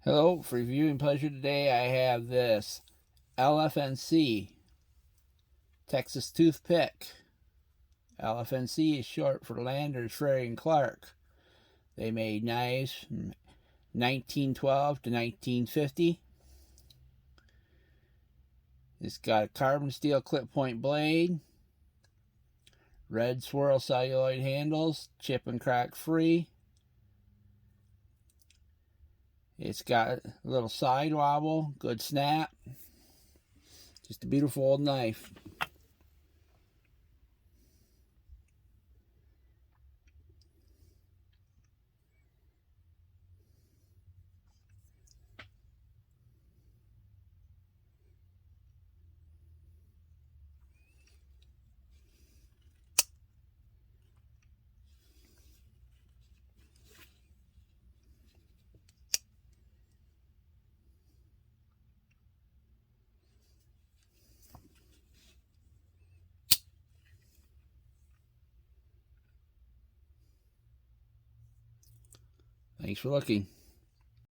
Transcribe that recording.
Hello, for viewing pleasure today I have this LFNC Texas Toothpick. LFNC is short for Landers, Frary, and Clark. They made knives from 1912 to 1950. It's got a carbon steel clip point blade, red swirl celluloid handles, chip and crack free. It's got a little side wobble, good snap. Just a beautiful old knife. Thanks for looking.